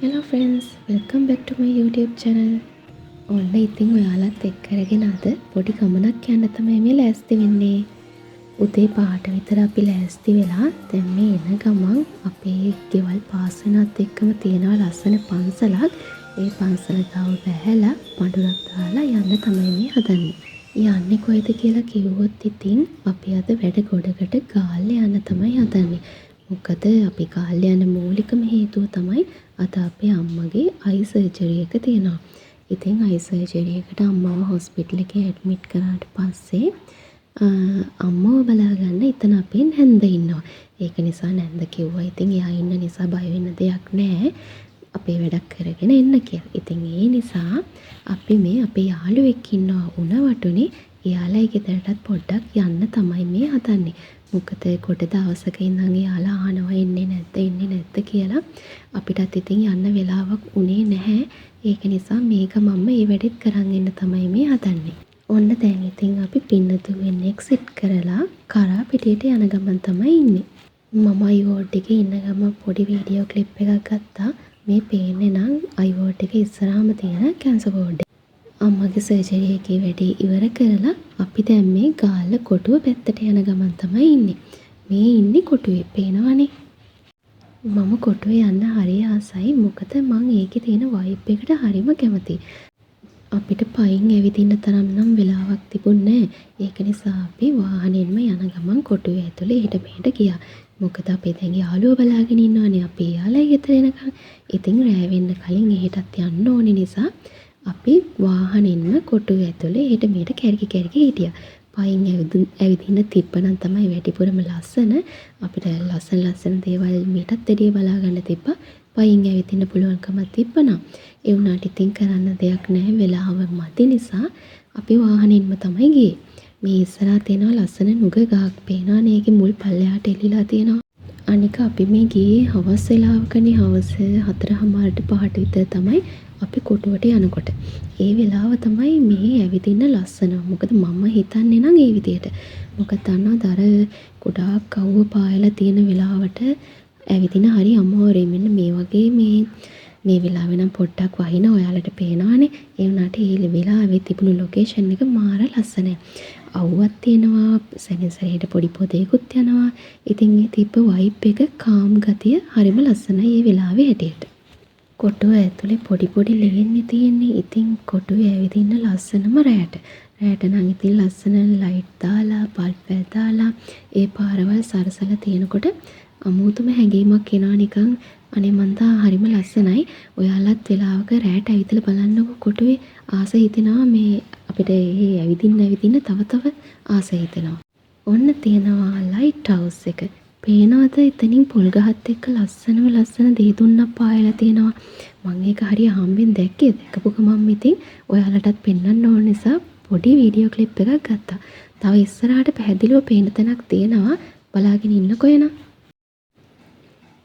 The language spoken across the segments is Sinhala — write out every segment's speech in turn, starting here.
Hello friends, welcome back to my YouTube channel. ඔන්න ඉතින් ඔයාලත් එක්ක අරගෙන අද පොඩි ගමනක් යන්න තමයි මේ ලෑස්ති වෙන්නේ. උදේ 5ට විතර අපි ලෑස්ති වෙලා දැන් මේ එන ගමන් අපේ ගෙවල් පාස් වෙනත් එක්කම තියෙනවා ලස්සන පන්සලක්. ඒ පන්සල ගාව බැහැලා පඳුරක් දාලා යන්න තමයි මේ හදන්නේ. යන්නේ කොහෙද කියලා කිව්වොත් ඉතින් අපි අද වැඩ ගොඩකට ගාල්ල යන්න තමයි හදන්නේ. මොකද අපි ගාල්ල යන මූලිකම හේතුව තමයි අද අපේ අම්මගේ අයි සර්ජරි එක තියෙනවා. ඉතින් අයි සර්ජරි එකට අම්මව හොස්පිටල් එකේ ඇඩ්මිට් කරාට පස්සේ අම්මව බලාගන්න එතන අපේ නැන්ද ඉන්නවා. ඒක නිසා නැන්ද කිව්වා ඉතින් එයා ඉන්න නිසා බය වෙන්න දෙයක් නැහැ. අපේ වැඩක් කරගෙන එන්න කියලා. ඉතින් ඒ නිසා අපි මේ අපේ යාළුවෙක් ඉන්නවා උණවටුනේ. එයාලා ගෙදරටත් පොඩ්ඩක් යන්න තමයි මේ හදන්නේ. මොකද කොට දවසක ඉඳන් එයාලා අහනවා එන්නේ නැද්ද කියලා. අපිටත් ඉතින් යන්න වෙලාවක් උනේ නැහැ. ඒක නිසා මේක මම මේ වැඩෙත් කරන් එන්න තමයි මේ හදන්නේ. ඔන්න දැන් ඉතින් අපි පින්නතුවෙන් එක්සිට් කරලා කරා පිටියට යන ගමන් තමයි ඉන්නේ. මම අයිවෝඩ් එකේ ඉන්න ගමන් පොඩි වීඩියෝ ක්ලිප් එකක් ගත්තා. මේ පේන්නේ නම් අයිවෝඩ් එකේ ඉස්සරහාම තියෙන කැන්සර් වෝඩ් එක. අම්මගේ සර්ජරි එකේ වැඩේ ඉවර කරලා අපි දැන් මේ ගාල්ල කොටුව පැත්තට යන ගමන් තමයි ඉන්නේ. මේ ඉන්නේ කොටුවේ පේනවනේ. මම කොටුවේ යන්න හරිය ආසයි. මොකද මං ඒකේ තියෙන වයිබ් එකට හරිම කැමතියි. අපිට පයින් ඇවිදින්න තරම් නම් වෙලාවක් තිබුණේ නැහැ. ඒක නිසා අපි වාහනයෙන්ම යන ගමන් කොටුවේ ඇතුලේ හිට මෙහෙට ගියා. මොකද අපි දැන් යාළුවෝ බලාගෙන ඉන්නවනේ අපේ යාළුවා ගෙදර එනකන්. ඉතින් රෑ වෙන්න කලින් එහෙටත් යන්න ඕනේ නිසා අපි වාහනින්ම කොටුව ඇතුලේ හෙට මෙහෙට කැරකි හිටියා. පයින් ඇවිදින්න තිබ්බනම් තමයි වැඩිපුරම ලස්සන. අපිට ලස්සන දේවල් මීටත් වැඩිය බලා ගන්න තිබ්බා. පයින් ඇවිදින්න පුළුවන්කමක් තිබ්බනම්. ඒ වුණාට ඉතින් කරන්න දෙයක් නැහැ. වෙලාව මදි නිසා අපි වාහනින්ම තමයි ගියේ. මේ ඉස්සරහා තියෙනවා ලස්සන නුග ගහක් පේනවනේ. ඒකේ මුල් පල්ලෙහාට එලිලා තියෙනවා. අනික අපි මේ ගියේ හවස් වෙලාවකනේ. හවස 4:00ට 5ට විතර තමයි අපි කොටුවට යනකොට. ඒ වෙලාව තමයි මේ ඇවිදින්න ලස්සන. මොකද මම හිතන්නේ නම් ඒ විදියට. මොකද දන්නවද අර ගොඩාක් කවුව පායලා තියෙන වෙලාවට ඇවිදින හරි අමාරුයි. මෙන්න මේ වගේ මේ වෙලාවේ නම් පොඩ්ඩක් වහින ඔයාලට පේනවනේ. ඒ වුණාට ඒ වෙලාවේ තිබුණු ලොකේෂන් එක මාර ලස්සනයි. අවුවක් තියෙනවා, සැනසෙරේට පොඩි පොදේකුත් යනවා. ඉතින් මේ තිබ්බ වයිබ් එක කාම් ගතිය හරිම ලස්සනයි මේ වෙලාවේ හැටියට. කොටුව ඇතුලේ පොඩි ලේන්නේ තියෙන්නේ. ඉතින් කොටුවේ ඇවිදින්න ලස්සනම රැට. රැට නම් ඉතින් ලස්සන ලයිට් දාලා, බල්බ් දාලා ඒ පාරවල් සරසලා තියෙනකොට අමුතුම හැඟීමක් එනවා නිකන්. අනේ මන්දා හරිම ලස්සනයි. ඔයාලත් වෙලාවක රැට ඇවිදලා බලන්නකො කොටුවේ ආස හිතෙනවා මේ අපිට මේ ඇවිදින්න තව ආස හිතෙනවා. ඔන්න තියෙනවා ලයිට් හවුස් එක. පේනවද එතනින් පොල් ගහත් එක්ක ලස්සන දේ දුන්නක් පායලා තියෙනවා. මම ඒක හරිය හම්බෙන් දැක්කේ. දැකපු ගමන් ඉතින් ඔයාලටත් පෙන්වන්න ඕන නිසා පොඩි වීඩියෝ ක්ලිප් එකක් ගත්තා. තව ඉස්සරහට පැහැදිලිව පේන තැනක් තියෙනවා. බලාගෙන ඉන්නකො එන.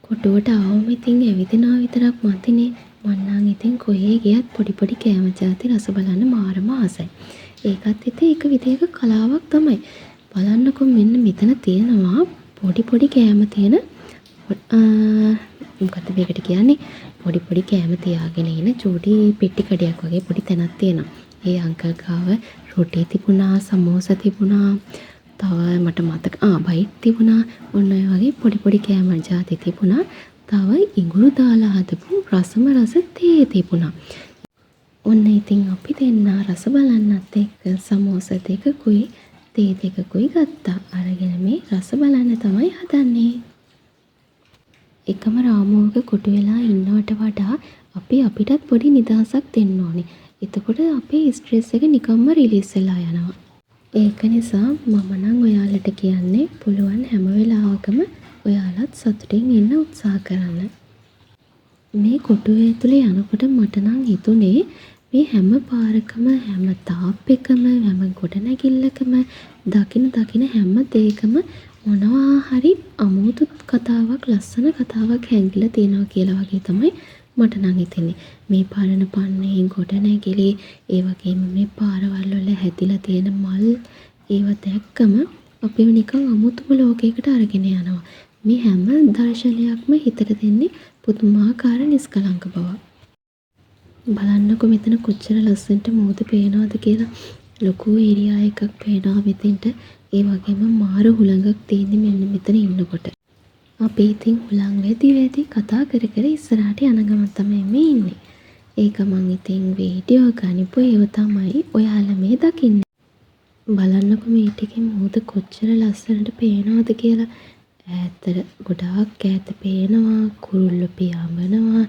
කොටුවට ආවම ඉතින් ඇවිදිනවා විතරක් මතිනේ. මන්නම් ඉතින් කොහේ ගියත් පොඩි කෑම ಜಾති රස බලන්න මාරම ආසයි. ඒකත් ඉතින් එක විදිහක කලාවක් තමයි. බලන්නකො මෙන්න මෙතන තියෙනවා පොඩි කෑම තියෙන මොකක්ද මේකට කියන්නේ පොඩි කෑම තියාගෙන ඉන චූටි පෙට්ටි කඩයක් වගේ පොඩි තැනක් තියෙනවා. ඒ අංකල් ගාව රොටි තිබුණා, සමෝසා තිබුණා, තව මට මතක බයිට් තිබුණා. ඔන්න ඔය වගේ පොඩි කෑම ಜಾති තිබුණා. තව ඉඟුරු දාලා හදපු රසම රස තේ තිබුණා. ඔන්න ඉතින් අපි දෙන්න රස බලන්නත් එක්ක සමෝසා දෙකකුයි තේ දෙකකුයි ගත්තා. අරගෙන මේ රස බලන්න තමයි හදන්නේ. එකම රාමුවක කොටු වෙලා ඉන්නවට වඩා අපි අපිටත් පොඩි නිදහසක් දෙන්න ඕනේ. එතකොට අපේ ස්ට්‍රෙස් එක නිකම්ම රිලීස් වෙලා යනවා. ඒක නිසා මම නම් ඔයාලට කියන්නේ පුළුවන් හැම වෙලාවකම ඔයාලත් සතුටින් ඉන්න උත්සාහ කරන්න. මේ කොටුවේ ඇතුලේ යනකොට මට නම් හිතුනේ මේ හැම පාරකම හැම තාප් එකම හැම ගොඩනැගිල්ලකම දකින හැම දෙයකම මොනවා හරි අමුතු කතාවක් ලස්සන කතාවක් හැංගිලා තියෙනවා කියලා වගේ තමයි මට නම් හිතෙන්නේ. මේ පරණ පන්නේ ගොඩනැගිලි ඒ වගේම මේ පාරවල් වල හැදිලා තියෙන මල් ඒව දැක්කම අපිව නිකන් අමුතුම ලෝකයකට අරගෙන යනවා. මේ හැම දර්ශනයක්ම හිතට දෙන්නේ පුදුමාකාර නිස්කලංක බවක්. බලන්නකො මෙතන කොච්චර ලස්සනට මූද පේනවද කියලා. ලොකු ඒරියා එකක් පේනවා මෙතෙන්ට. ඒ වගේම මාර හුළඟක් තියෙන්නේ මෙන්න මෙතන ඉන්නකොට. අපි ඉතින් හුළං වෙදි කතා කර කර ඉස්සරහට යන ගමන් තමයි මේ ඉන්නේ. ඒක මං ඉතින් වීඩියෝ ගනිපු ඒව තමයි ඔයාලා මේ දකින්නේ. බලන්නකො මේ ටිකේ මූද කොච්චර ලස්සනට පේනවද කියලා. ඈතට ගොඩාක් ඈත පේනවා, කුරුල්ලෝ පියාඹනවා,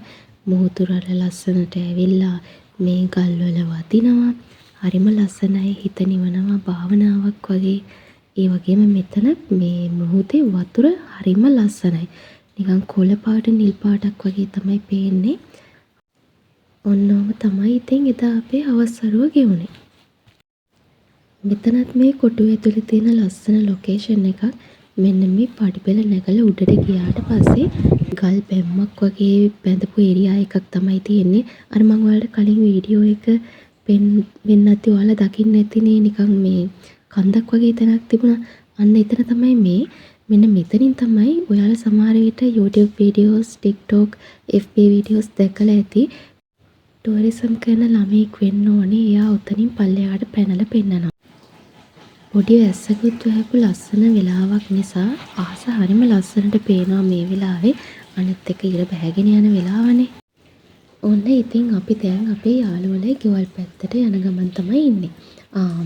මුහුදුරට ලස්සනට ඇවිල්ලා මේ ගල්වල වදිනවා. හරිම ලස්සනයි, හිත නිවනවා, භාවනාවක් වගේ. ඒ වගේම මෙතන මේ මුහුදේ වතුර හරිම ලස්සනයි. නිකන් කොළ පාට නිල් පාටක් වගේ තමයි පේන්නේ. ඔන්නෝම තමයි ඉතින් එදා අපේ අවසරුව ගෙවුනේ. මෙතනත් මේ කොටුව ඇතුලේ තියෙන ලස්සන ලොකේෂන් එකක්. මෙන්න මේ පඩිපෙළ නැගලා උඩට ගියාට පස්සේ ගල් බැම්මක් වගේ බැඳපු ඒරියා එකක් තමයි තියෙන්නේ. අර මම ඔයාලට කලින් වීඩියෝ එක වෙන්නත් ඔයාලා දකින්න ඇතිනේ. නිකන් මේ කන්දක් වගේ තැනක් තිබුණා. අන්න එතන තමයි මේ. මෙන්න මෙතනින් තමයි ඔයාලා සමහර විට YouTube videos, TikTok, FB videos දැකලා ඇති. ටුවරිසම් කරන ළමෙක් වෙන්න ඕනේ. එයා උතනින් පල්ලෙහාට පැනලා පෙන්නනවා. පොඩි වැස්සකුත් වහපු ලස්සන වෙලාවක් නිසා අහස හරිම ලස්සනට පේනවා මේ වෙලාවේ. අනිත් එක ඉර බැහැගෙන යන වෙලාවනේ. ඔන්න ඉතින් අපි දැන් අපේ යාළුවලේ ගෙවල් පැත්තට යන ගමන් තමයි ඉන්නේ.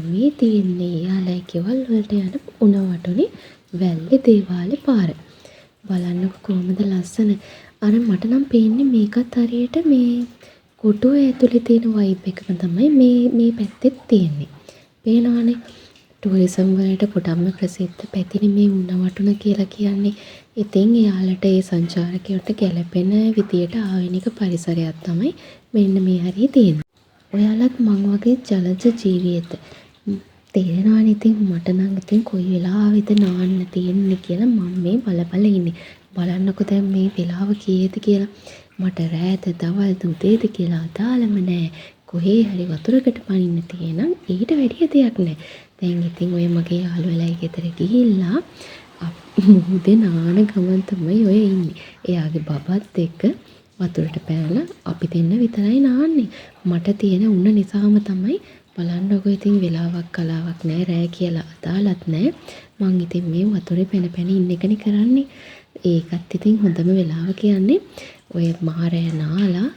මේ තියෙන්නේ යාළුවගේ ගෙවල් වලට යන උණ වටුනේ වැල්ලේ දේවාලේ පාර. බලන්නකො කොහමද ලස්සන. අර මට නම් පේන්නේ මේකත් හරියට මේ කොටුව ඇතුලේ තියෙන වයිබ් එකම තමයි මේ පැත්තේ තියෙන්නේ. පේනවනේ. ටුවරිසම් වලට ගොඩක්ම ප්‍රසිද්ධ පැතිනේ මේ උණ වටුන කියලා කියන්නේ. ඉතින් එයාලට ඒ සංචාරකයන්ට ගැළපෙන විදියට ආවෙනික පරිසරයක් තමයි මෙන්න මේ හරිය තියෙන්නේ. ඔයාලත් මං වගේ ජලජ ජීවියෙක්ද? තේරෙනවනේ ඉතින් මට නම් ඉතින් කොයි වෙලාවෙද නාන්න තියෙන්නේ කියලා මම මේ බල ඉන්නේ. බලන්නකො දැන් මේ වෙලාව කීයද කියලා. මට රෑද දවල්ද උදේද කියලා අදාළම නෑ. කොහේ හරි වතුරකට පනින්න තියෙනම් ඊට වැඩිය දෙයක් නෑ. දැන් ඉතින් ඔය මගේ යාළුවලයි ගෙදර ගිහිල්ලා මුහුදේ නාන ගමන් තමයි ඔය ඉන්නේ. එයාගේ බබත් එක්ක වතුරට පැනලා අපි දෙන්න විතරයි නාන්නේ. මට තියෙන උණ නිසාම තමයි. බලන්නකො ඉතින් වෙලාවක් කලාවක් නෑ, රෑ කියලා අදාළත් නෑ. මං ඉතින් මේ වතුරේ පැන ඉන්න එකනේ කරන්නේ. ඒකත් ඉතින් හොඳම වෙලාව කියන්නේ ඔය මහරෑ නාලා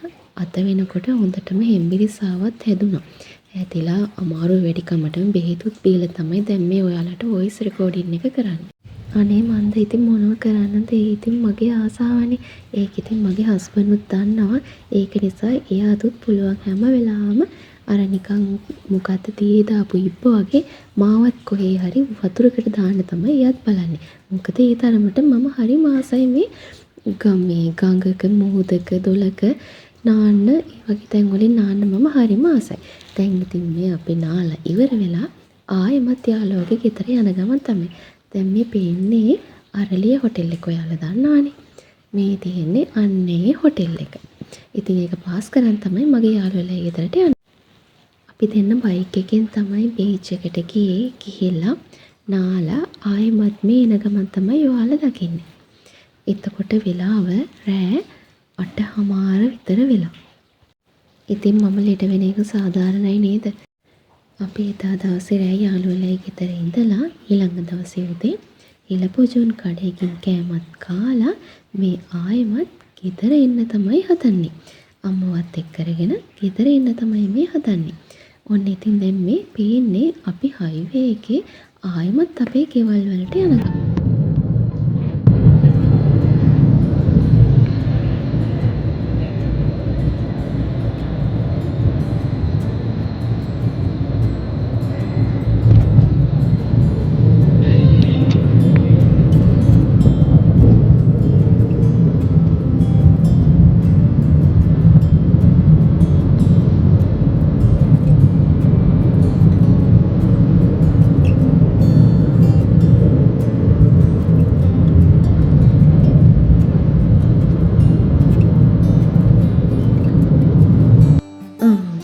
අත වෙනකොට හොඳටම හෙම්බිරිස්සාවත් හැදුනා. ඇතිලා අමාරු වැඩිකමටම බෙහෙතුත් බීලා තමයි දැන් මේ ඔයාලට වොයිස් රෙකෝඩින් එක කරන්නේ. අනේ මන්ද ඉතින් මොනව කරන්නද? ඒ ඉතින් මගේ ආසාවනේ. ඒක ඉතින් මගේ හස්බන්ඩ්ුත් දන්නවා. ඒක නිසා එයාටත් පුළුවන් හැම වෙලාවම අර නිකන් මොකද්ද තියේ දාපු ඉබ්බ වගේ මාවත් කොහේ හරි වතුරකට දාන්න තමයි එයාත් බලන්නේ. මොකද ඒ තරමට මම හරි ආසයි මේ ගඟක මුහුදක දොලක නාන්න. ඒ වගේ තැන් වලින් නාන්න මම හරිම ආසයි. දැන් ඉතින් මේ අපි නාලා ඉවර වෙලා ආයෙමත් යාළුවගේ ගෙදර යන ගමන් තමයි. දැන් මේ පේන්නේ අරලිය හොටෙල් එක. ඔයාලා දන්නවනේ. මේ තියෙන්නේ අන්නේ හොටෙල් එක. ඉතින් ඒක පාස් කරන් තමයි මගේ යාළුවලා ගෙදරට යන්නේ. අපි දෙන්න බයික් එකෙන් තමයි බීච් එකට ගිහිල්ලා නාලා ආයෙමත් මේ එන ගමන් තමයි ඔයාලා දකින්නේ. එතකොට වෙලාව රෑ 8:00 විතර වෙලා. ඉතින් මම ලෙඩ වෙන එක සාධාරණයි නේද? අපි එදා දවසේ රෑ යාළුවලයි ගෙදර ඉඳලා ඊළඟ දවසේ උදේ ඉලපොජොන් කඩේකින් කෑමත් කාලා මේ ආයෙමත් ගෙදර එන්න තමයි හදන්නේ. අම්මවත් එක්ක කරගෙන ගෙදර එන්න තමයි මේ හදන්නේ. ඔන්න ඉතින් දැන් මේ පේන්නේ අපි හයිවේ එකේ ආයෙමත් අපේ ගෙවල් වලට යනවා.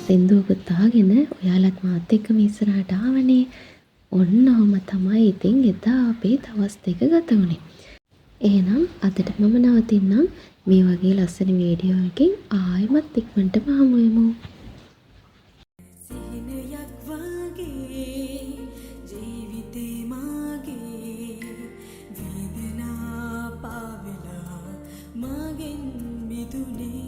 සින්දුවකුත් අහගෙන ඔයාලත් මාත් එක්කම ඉස්සරහට ආවනේ. ඔන්නෝම තමයි ඉතින් එදා අපේ දවස් දෙක ගත වුණේ. එහෙනම් අදට මම නවතින්නම්. මේ වගේ ලස්සන වීඩියෝ එකකින් ආයෙමත් ඉක්මනටම හමු වෙමු. සිහිනයක් වගේ ජීවිතේ මාගේ වේදනා පාවෙලා මගෙන් මිදුනේ